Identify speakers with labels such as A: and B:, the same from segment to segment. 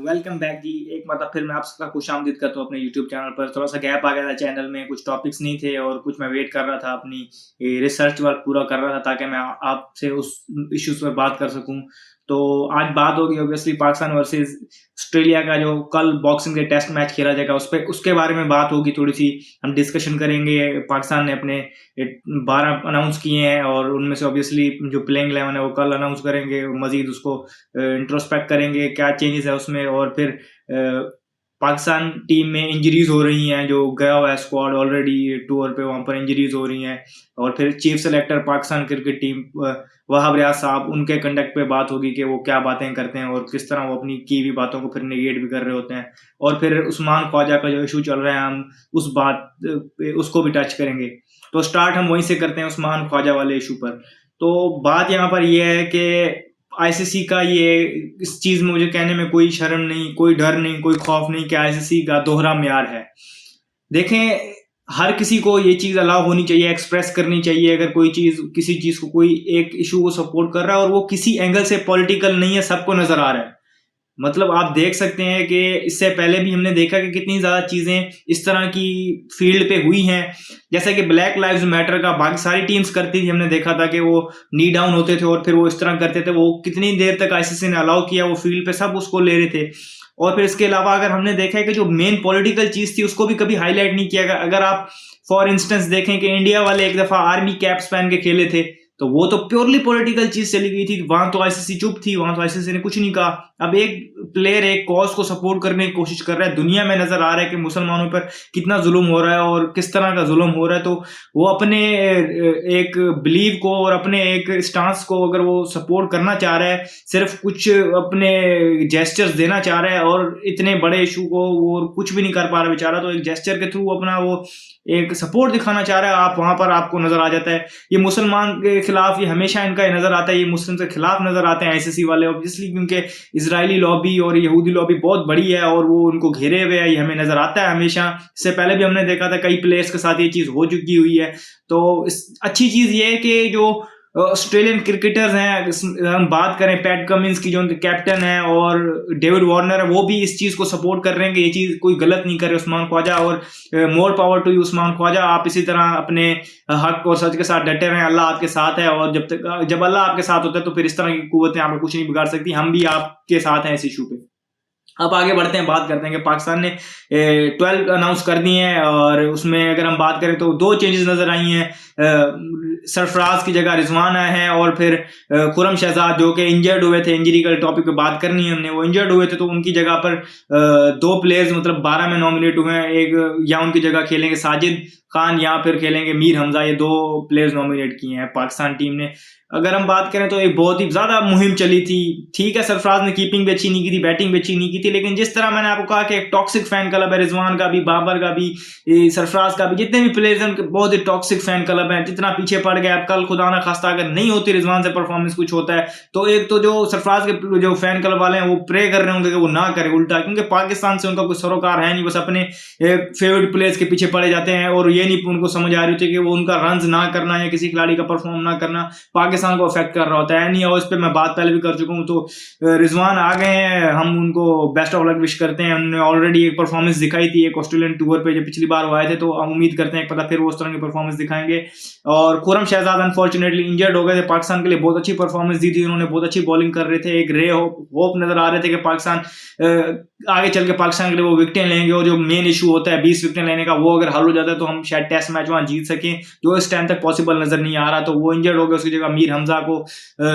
A: Welcome back जी। एक मतलब फिर मैं आपका खुशामदीद करता हूँ अपने यूट्यूब चैनल पर। थोड़ा सा गैप आ गया था चैनल में, कुछ टॉपिक्स नहीं थे और कुछ मैं वेट कर रहा था, अपनी रिसर्च वर्क पूरा कर रहा था ताकि मैं आपसे उस इश्यूज पर बात कर सकूं। तो आज बात होगी ऑब्वियसली पाकिस्तान वर्सेस ऑस्ट्रेलिया का, जो कल बॉक्सिंग के टेस्ट मैच खेला जाएगा उस पर, उसके बारे में बात होगी। थोड़ी सी हम डिस्कशन करेंगे। पाकिस्तान ने अपने 12 अनाउंस किए हैं और उनमें से ऑब्वियसली जो प्लेइंग 11 है वो कल अनाउंस करेंगे, मजीद उसको इंट्रोस्पेक्ट करेंगे क्या चेंजेस है उसमें। और फिर पाकिस्तान टीम में इंजरीज हो रही हैं, जो गया हुआ है स्क्वाड ऑलरेडी टूर पे, वहां पर इंजरीज हो रही हैं। और फिर chief selector Pakistan cricket team Wahab Riaz साहब, उनके कंडक्ट पे बात होगी कि वो क्या बातें करते हैं और किस तरह वो अपनी की हुई बातों को फिर नेगेट भी कर रहे होते हैं। और फिर उस्मान ख्वाजा का जो इशू चल रहा है, हम उस बात पे उसको भी टच करेंगे। तो स्टार्ट हम वहीं से करते हैं, उस्मान ख्वाजा वाले इशू पर। तो बात यहाँ पर यह है कि आईसीसी का ये, इस चीज में मुझे कहने में कोई शर्म नहीं, कोई डर नहीं, कोई खौफ नहीं कि आईसीसी का दोहरा म्यार है। देखें, हर किसी को ये चीज अलाउ होनी चाहिए, एक्सप्रेस करनी चाहिए। अगर कोई चीज, किसी चीज को, कोई एक इशू को सपोर्ट कर रहा है और वो किसी एंगल से पॉलिटिकल नहीं है, सबको नजर आ रहा है। मतलब आप देख सकते हैं कि इससे पहले भी हमने देखा कि कितनी ज्यादा चीजें इस तरह की फील्ड पे हुई हैं। जैसे कि ब्लैक लाइव्स मैटर का बाकी सारी टीम्स करती थी, हमने देखा था कि वो नी डाउन होते थे और फिर वो इस तरह करते थे। वो कितनी देर तक आईसीसी ने अलाउ किया, वो फील्ड पे सब उसको ले रहे थे। और फिर इसके अलावा अगर हमने देखा है कि जो मेन पॉलिटिकल चीज थी उसको भी कभी हाईलाइट नहीं किया गया। अगर आप फॉर इंस्टेंस देखें कि इंडिया वाले एक दफा आर्मी कैप्स पहन के खेले थे, तो वो तो प्योरली पॉलिटिकल चीज चली गई थी। वहां तो आईसीसी चुप थी, वहां तो आईसीसी ने कुछ नहीं कहा। अब एक प्लेयर एक कॉज को सपोर्ट करने की कोशिश कर रहा है, दुनिया में नजर आ रहा है कि मुसलमानों पर कितना जुल्म हो रहा है और किस तरह का जुल्म हो रहा है। तो वो अपने एक बिलीव को और अपने एक स्टांस को अगर वो सपोर्ट करना चाह रहा है, सिर्फ कुछ अपने जेस्चर्स देना चाह रहा है और इतने बड़े इशू को वो कुछ भी नहीं कर पा रहा बेचारा, तो एक जेस्चर के थ्रू अपना वो एक सपोर्ट दिखाना चाह रहा है, आप वहां पर आपको नजर आ जाता है। ये मुसलमान के खिलाफ, ये हमेशा इनका नजर आता है, ये मुस्लिम के खिलाफ नजर आते हैं आईसीसी वाले, ऑब्वियसली क्योंकि इजरायली लॉबी और यहूदी लॉबी बहुत बड़ी है और वो उनको घेरे हुए है। ये हमें नजर आता है हमेशा। इससे पहले भी हमने देखा था कई प्लेयर्स के साथ ये चीज हो चुकी हुई है। तो अच्छी चीज ये है कि जो ऑस्ट्रेलियन क्रिकेटर्स हैं, हम बात करें पैट कमिंस की जो उनके कैप्टन है, और डेविड वार्नर है, वो भी इस चीज को सपोर्ट कर रहे हैं कि ये चीज कोई गलत नहीं कर रहे उस्मान ख्वाजा। और more power to you Usman Khawaja, आप इसी तरह अपने हक और सच के साथ डटे रहें, अल्लाह आपके साथ है। और जब अल्लाह आपके साथ होता है तो फिर इस तरह की कुव्वतें आपको कुछ नहीं बिगाड़ सकती। हम भी आपके साथ हैं इस इशू पे। अब आगे बढ़ते हैं, बात करते हैं कि पाकिस्तान ने 12 अनाउंस कर दिए हैं और उसमें अगर हम बात करें तो 2 चेंजेस नजर आई हैं। सरफराज की जगह रिजवान आए हैं और फिर खुरम शहजाद जो कि इंजर्ड हुए थे, इंजरी का टॉपिक पे बात करनी है हमने, वो इंजर्ड हुए थे तो उनकी जगह पर 2 प्लेयर्स मतलब 12 में नॉमिनेट हुए हैं। एक या उनकी जगह खेलेंगे साजिद खान या फिर खेलेंगे मीर हमजा, ये 2 प्लेयर्स नॉमिनेट किए हैं पाकिस्तान टीम ने। अगर हम बात करें तो एक बहुत ही ज्यादा मुहिम चली थी। ठीक है, सरफराज ने कीपिंग भी अच्छी नहीं की थी, बैटिंग भी अच्छी नहीं की थी, लेकिन जिस तरह मैंने आपको कहा कि एक टॉक्सिक फैन क्लब है, रिजवान का भी, बाबर का भी, सरफराज का भी, जितने भी प्लेयर्स हैं बहुत ही टॉक्सिक फैन क्लब है। जितना पीछे पड़ गया, अब कल खुदा ना खास्ता अगर नहीं होती रिजवान से परफॉर्मेंस कुछ होता है, तो एक तो जो सरफराज के जो फैन क्लब वाले हैं वो प्रे कर रहे होंगे कि वो ना करे उल्टा, क्योंकि पाकिस्तान से उनका कोई सरोकार है नहीं, बस अपने फेवरेट प्लेयर्स के पीछे पड़े जाते हैं और ये नहीं उनको समझ आ रही होती कि वो उनका रन ना करना या किसी खिलाड़ी का परफॉर्म ना करना पाकिस्तान को अफेक्ट कर रहा होता है। नहीं, और इस पर मैं बात पहले भी कर चुका हूँ। तो रिजवान आ गए हैं, हम उनको बेस्ट ऑफ लक विश करते हैं। उन्होंने ऑलरेडी एक परफॉर्मेंस दिखाई थी एक ऑस्ट्रेलियन टूर पे जब पिछली बार वो आए थे, तो हम उम्मीद करते हैं पता फिर वो उस तरह की परफॉर्मेंस दिखाएंगे। और खुरम शहजाद अनफॉर्चुनेटली इंजर्ड हो गए थे, पाकिस्तान के लिए बहुत अच्छी परफॉर्मेंस दी थी उन्होंने, बहुत अच्छी बॉलिंग कर रहे थे, एक रे होप नजर आ रहे थे कि पाकिस्तान आगे चल के पाकिस्तान के लिए वो विकेटें लेंगे। और जो मेन इशू होता है 20 विकेटें लेने का, वो अगर हल हो जाता है तो हम शायद टेस्ट मैच वहां जीत सकें, जो इस टाइम तक पॉसिबल नजर नहीं आ रहा। तो वो इंजर्ड हो गए, उसकी जगह मीर हमजा को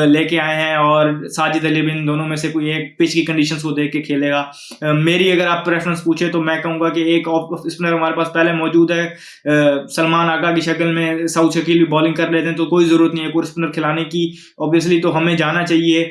A: लेके आए हैं और साजिद अली बिन, दोनों में से कोई एक पिच की कंडीशंस को देख के खेलेगा। मेरी अगर आप प्रेफरेंस पूछे तो मैं कहूंगा कि एक ऑफ स्पिनर हमारे पास पहले मौजूद है, सलमान आगा की शक्ल में सऊद शकील भी बॉलिंग कर लेते हैं, तो कोई जरूरत नहीं है कोई स्पिनर खिलाने की। ऑब्वियसली तो हमें जाना चाहिए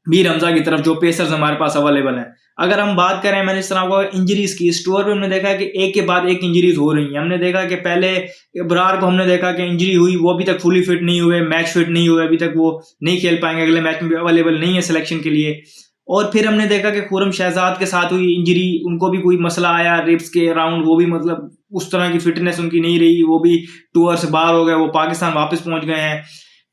A: मीर हमजा की तरफ, जो पेसर्स हमारे पास अवेलेबल हैं। अगर हम बात करें, मैंने इस तरह को इंजरीज की, इस टूर पे हमने देखा कि एक के बाद एक इंजरीज हो रही हैं। हमने देखा कि पहले इब्रार को हमने देखा कि इंजरी हुई, वो अभी तक फुली फिट नहीं हुए, मैच फिट नहीं हुए, अभी तक वो नहीं खेल पाएंगे, अगले मैच में भी अवेलेबल नहीं है सिलेक्शन के लिए। और फिर हमने देखा कि खुरम शहजाद के साथ हुई इंजरी, उनको भी कोई मसला आया रिब्स के अराउंड, वो भी मतलब उस तरह की फिटनेस उनकी नहीं रही, वो भी टूर से बाहर हो गए, वो पाकिस्तान वापस पहुंच गए हैं।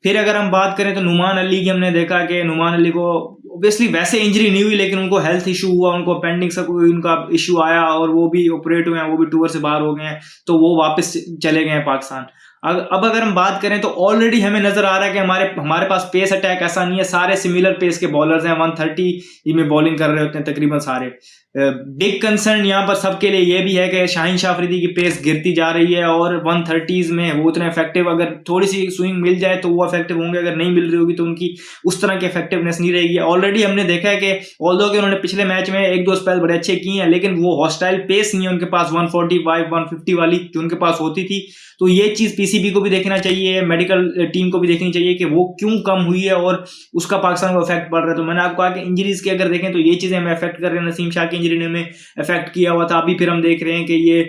A: फिर अगर हम बात करें तो नुमान अली की, हमने देखा कि नुमान अली को ऑब्वियसली वैसे इंजरी नहीं हुई, लेकिन उनको हेल्थ इशू हुआ, उनको अपेंडिक्स का कोई उनका इशू आया और वो भी ऑपरेट हुए हैं, वो भी टूर से बाहर हो गए हैं, तो वो वापस चले गए हैं पाकिस्तान। अब अगर हम बात करें तो ऑलरेडी हमें नजर आ रहा है कि हमारे हमारे पास पेस अटैक ऐसा नहीं है, सारे सिमिलर पेस के बॉलर्स हैं, 130 में बॉलिंग कर रहे होते हैं तकरीबन सारे। बिग कंसर्न यहाँ पर सबके लिए ये भी है कि शाहीन शाह अफरीदी की पेस गिरती जा रही है और 130s में वो उतने इफेक्टिव, अगर थोड़ी सी स्विंग मिल जाए तो वो इफेक्टिव होंगे, अगर नहीं मिल रही होगी तो उनकी उस तरह की इफेक्टिवनेस नहीं रहेगी। ऑलरेडी हमने देखा है कि ऑल्दो कि उन्होंने पिछले मैच में एक दो स्पेल बड़े अच्छे किए हैं, लेकिन वो हॉस्टाइल पेस नहीं है उनके पास 145 150 वाली जो उनके पास होती थी। तो ये चीज पीसीबी को भी देखना चाहिए, मेडिकल टीम को भी देखनी चाहिए कि वो क्यों कम हुई है और उसका पाकिस्तान को इफेक्ट पड़ रहा है। तो मैंने आपको कहा कि इंजरीज की अगर देखें तो ये चीजें हमें इफेक्ट कर रही है। नसीम शाह की इंजरी ने हमें इफेक्ट किया हुआ था, अभी फिर हम देख रहे हैं कि ये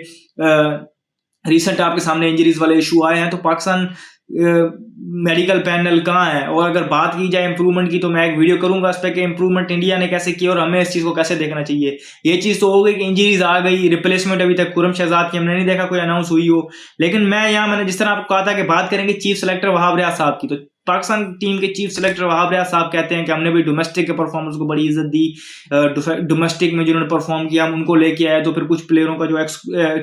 A: रिसेंट आपके सामने इंजरीज वाले इशू आए हैं। तो पाकिस्तान मेडिकल पैनल कहाँ है? और अगर बात की जाए इंप्रूवमेंट की, तो मैं एक वीडियो करूंगा इस पर कि इंप्रूवमेंट इंडिया ने कैसे किया और हमें इस चीज को कैसे देखना चाहिए। ये चीज तो हो गई कि इंजरीज आ गई, रिप्लेसमेंट अभी तक खुरम शहजाद की हमने नहीं देखा कोई अनाउंस हुई हो। लेकिन मैंने जिस तरह आपको कहा था कि बात करेंगे चीफ सेलेक्टर वहाब रियाज साहब की, तो पाकिस्तान टीम के चीफ सेलेक्टर वहाब रियाज साहब कहते हैं कि हमने भी डोमेस्टिक के परफॉर्मेंस को बड़ी इज्जत दी, डोमेस्टिक में जिन्होंने परफॉर्म किया हम उनको लेके आए। तो फिर कुछ प्लेयरों का जो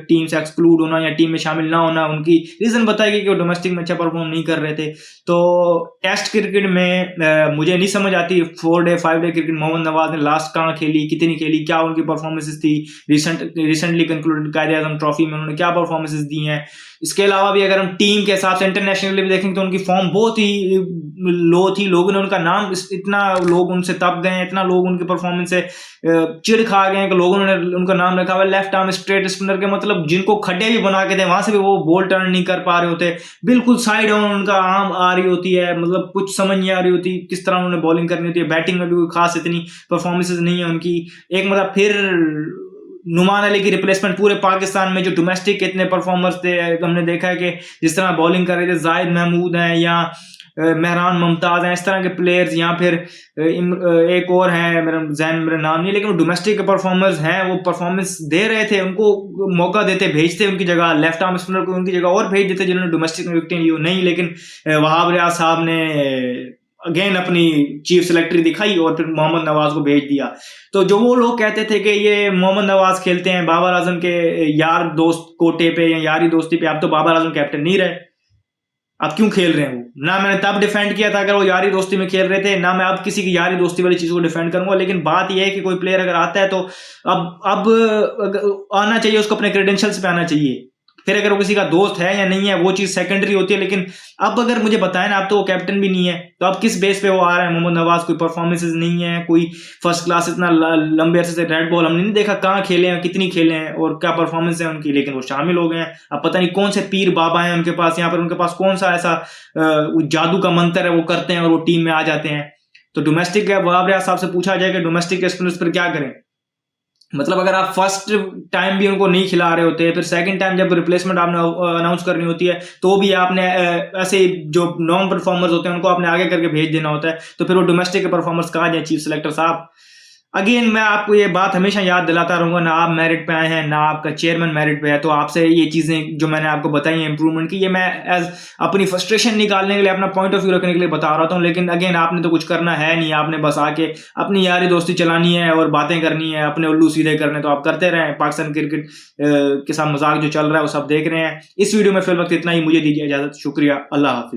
A: टीम से एक्सक्लूड होना या टीम में शामिल ना होना, उनकी रीजन बताएगी कि वो डोमेस्टिक में अच्छा परफॉर्म नहीं कर रहे थे। तो टेस्ट क्रिकेट में मुझे नहीं समझ आती 4 day 5 day cricket Mohammad Nawaz ने लास्ट कहाँ खेली, कितनी खेली, क्या उनकी परफॉर्मेंसेस थी, रिसेंटली कंक्लूडेड कायदे आजम ट्रॉफी में उन्होंने क्या परफॉर्मेंसेस दी हैं। इसके अलावा भी अगर हम टीम के हिसाब से इंटरनेशनल भी देखेंगे तो उनकी फॉर्म बहुत ही लो थी, लोगों ने उनका नाम, इतना लोग उनसे तप गए हैं, इतना लोग उनकी परफॉर्मेंस से चिढ़ खा गए हैं कि लोगों ने उनका नाम रखा हुआ लेफ्ट आर्म स्ट्रेट स्पिनर के, मतलब जिनको खड्डे भी बना के थे वहां से भी वो बॉल टर्न नहीं कर पा रहे होते, बिल्कुल साइड ऑन उनका आर्म आ रही होती है, मतलब कुछ समझ नहीं आ रही होती किस तरह उन्होंने बॉलिंग करनी होती है। बैटिंग में भी कोई खास इतनी परफॉर्मेंसेज नहीं है उनकी। एक मतलब फिर नुमान अली की रिप्लेसमेंट पूरे पाकिस्तान में जो डोमेस्टिक इतने परफॉर्मर्स थे, हमने देखा है कि जिस तरह बॉलिंग कर रहे थे जाहिद महमूद हैं या मेहरान मुमताज हैं, इस तरह के प्लेयर्स, या फिर एक और हैं मेरा नाम नहीं, लेकिन वो डोमेस्टिक के परफॉर्मर्स हैं, वो परफॉर्मेंस दे रहे थे, उनको मौका देते, भेजते उनकी जगह लेफ्ट आर्म स्पिनर को उनकी जगह और भेज देते जिन्होंने डोमेस्टिक में विकेटें ली नहीं। लेकिन वहाब रियाज साहब ने अगेन अपनी चीफ सेलेक्टरी दिखाई और फिर मोहम्मद नवाज को भेज दिया। तो जो वो लोग कहते थे कि ये मोहम्मद नवाज खेलते हैं बाबर आजम के यार दोस्त कोटे पे या यारी दोस्ती पे, अब तो बाबर आजम कैप्टन नहीं रहे, अब क्यों खेल रहे हैं वो? ना मैंने तब डिफेंड किया था अगर वो यारी दोस्ती में खेल रहे थे, ना मैं अब किसी की यारी दोस्ती वाली चीज को डिफेंड करूंगा। लेकिन बात यह है कि कोई प्लेयर अगर आता है तो अब आना चाहिए, उसको अपने क्रेडेंशियल्स पे आना चाहिए। फिर अगर वो किसी का दोस्त है या नहीं है वो चीज सेकेंडरी होती है। लेकिन अब अगर मुझे बताएं ना, अब तो वो कैप्टन भी नहीं है, तो अब किस बेस पे वो आ रहा है? मोहम्मद नवाज कोई परफॉर्मेंसेज नहीं है, कोई फर्स्ट क्लास इतना लंबे अरसे से रेड बॉल हमने नहीं देखा, कहाँ खेले हैं, कितनी खेले हैं और क्या परफॉर्मेंस है उनकी, लेकिन वो शामिल हो गए हैं। अब पता नहीं कौन से पीर बाबा हैं उनके पास, यहाँ पर उनके पास कौन सा ऐसा जादू का मंत्र है, वो करते हैं और वो टीम में आ जाते हैं। तो डोमेस्टिक वहाब रियाज साहब से पूछा जाए कि डोमेस्टिक स्पिनर्स पर क्या करें? मतलब अगर आप फर्स्ट टाइम भी उनको नहीं खिला रहे होते, फिर सेकंड टाइम जब रिप्लेसमेंट आपने अनाउंस करनी होती है तो भी आपने ऐसे जो नॉन परफॉर्मर्स होते हैं उनको आपने आगे करके भेज देना होता है। तो फिर वो डोमेस्टिक के परफॉर्मर्स कहाँ जाए चीफ सेलेक्टर साहब? अगेन मैं आपको ये बात हमेशा याद दिलाता रहूंगा, ना आप मेरिट पे आए हैं ना आपका चेयरमैन मेरिट पे है, तो आपसे ये चीजें जो मैंने आपको बताई हैं इंप्रूवमेंट की, ये मैं एज अपनी फ्रस्ट्रेशन निकालने के लिए, अपना पॉइंट ऑफ व्यू रखने के लिए बता रहा हूँ। लेकिन अगेन आपने तो कुछ करना है नहीं, आपने बस आके अपनी यारी दोस्ती चलानी है और बातें करनी है, अपने उल्लू सीधे करने, तो आप करते रहें। पाकिस्तान क्रिकेट के साथ मजाक जो चल रहा है वो सब देख रहे हैं। इस वीडियो में फिल वक्त इतना ही, मुझे दीजिए इजाजत, शुक्रिया, अल्लाह हाफिज।